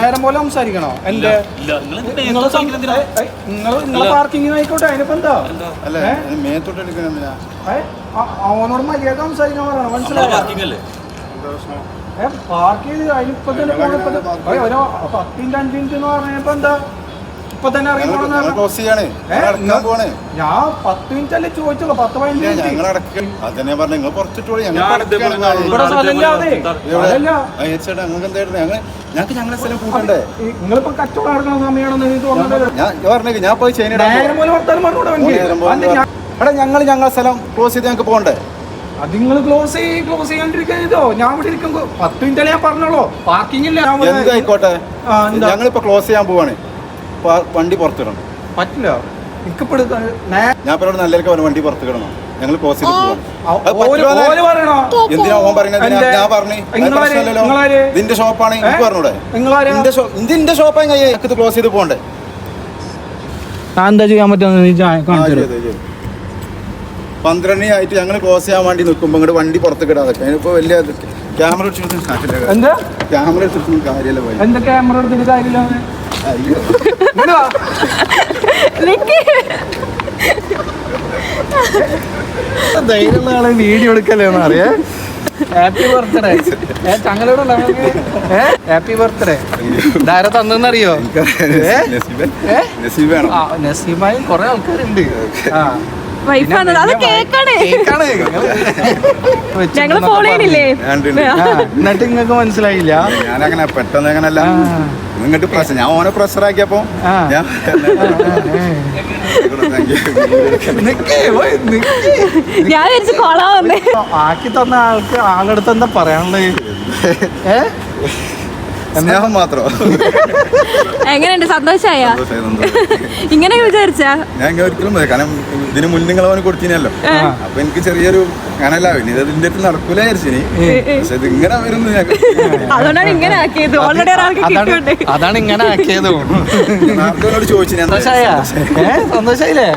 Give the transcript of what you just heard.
നേരം പോലെ സംസാരിക്കണോ? എന്റെ നിങ്ങളെ പാർക്കിങ്ങിന് ആയിക്കോട്ടെ, അതിനിപ്പോ എന്താ? അവനോട് മര്യാദ സംസാരിക്കാൻ പറയണം, മനസ്സിലായോ? പാർക്ക് ചെയ്ത് അതിനിപ്പോ തന്നെ പോണപ്പോ 10 മിനിറ്റ് 5 മിനിറ്റ് എന്ന് പറഞ്ഞപ്പോ എന്താ ഇപ്പൊ തന്നെ ഇറങ്ങി പോണെന്ന്? ഞാൻ 10 മിനിറ്റ് അല്ലേ ചോദിച്ചോളൂ, 10-15 മിനിറ്റ്. നിങ്ങളിപ്പോ കച്ചവടം നടക്കുന്ന സമയമാണെന്ന് എനിക്ക് തോന്നുന്നത്. ഞങ്ങളെ സ്ഥലം ക്ലോസ് ചെയ്ത് ഞങ്ങൾക്ക് പോകണ്ടേ? അത് നിങ്ങൾ ക്ലോസ് ചെയ്യാണ്ടിരിക്കോ? ഞാൻ ഇവിടെ ഇരിക്കുമ്പോ 10 മിനിറ്റ് ഞാൻ പറഞ്ഞോളൂ, പാർക്കിംഗ് ഇല്ല. ആയിക്കോട്ടെ, ഞങ്ങളിപ്പോ ക്ലോസ് ചെയ്യാൻ പോവാണ്, വണ്ടി പുറത്തിടണം. പറ്റില്ല, ഞാൻ പറഞ്ഞ നല്ലൊക്കെ വണ്ടി പുറത്ത് കിടണം, ഞങ്ങൾ ക്ലോസ് ചെയ്ത് പോവാണ്. എന്തിനാ ഓൻ പറയുന്നത്? ഞാൻ പറഞ്ഞു ഇതിന്റെ ഷോപ്പാണ്, എനിക്ക് പറഞ്ഞൂടെ? ഇതിന്റെ ഷോപ്പാണ്, ഞങ്ങൾക്ക് ക്ലോസ് ചെയ്ത് പോകണ്ടേ? എന്താ ചെയ്യാൻ പറ്റുന്ന 12 ആയിട്ട് ഞങ്ങൾ ക്ലോസ് ചെയ്യാൻ വേണ്ടി നിൽക്കുമ്പോ ഇങ്ങോട്ട് വണ്ടി പുറത്ത് കിടാതെ ഇപ്പൊ വലിയ ക്യാമറ ക്യാമറ എടുത്തിട്ട് കാര്യമല്ല. എന്താ ക്യാമറ എടുത്തിട്ട് കാര്യമില്ല? ധൈര്യമുള്ള ആളെ വീഡിയോ എടുക്കല്ലേന്ന് അറിയാ. ഹാപ്പി ബർത്ത്ഡേ ചങ്ങലോട് ഹാപ്പി ബർത്ത്ഡേ. ധാര തന്നറിയോ? നസീബായി കൊറേ ആൾക്കാരുണ്ട്. എന്നിട്ട് നിങ്ങക്ക് മനസ്സിലായില്ല? ഞാനങ്ങനെ പെട്ടെന്ന് അങ്ങനല്ല, ഇങ്ങോട്ട് പ്രഷർ, ഞാൻ ഓനെ പ്രഷറാക്കിയപ്പോ ആക്കി തന്ന ആൾക്ക് ആളെടുത്ത് എന്താ പറയാനുള്ളത്? സ്നേഹം മാത്രം. എങ്ങനെയുണ്ട്? സന്തോഷായ? ഇങ്ങനെ വിചാരിച്ചാ ഞാൻ ഒരിക്കലും കാരണം ഇതിന് മുൻ നിങ്ങൾ അവന് കൊടുത്തിനല്ലോ, അപ്പൊ എനിക്ക് ചെറിയൊരു അങ്ങനല്ല ഇതിന്റെ അടുത്ത് നടക്കൂല വിചാരിച്ചിനി. പക്ഷെ ഇത് ഇങ്ങനെ വരുന്നു, അതുകൊണ്ടാണ് ഇങ്ങനെ ആക്കിയത്. ഓൾറെഡി അതാണ് ഇങ്ങനെ ആക്കിയത്. നാട്ടിനോട് ചോദിച്ചു. സന്തോഷായില്ലേ?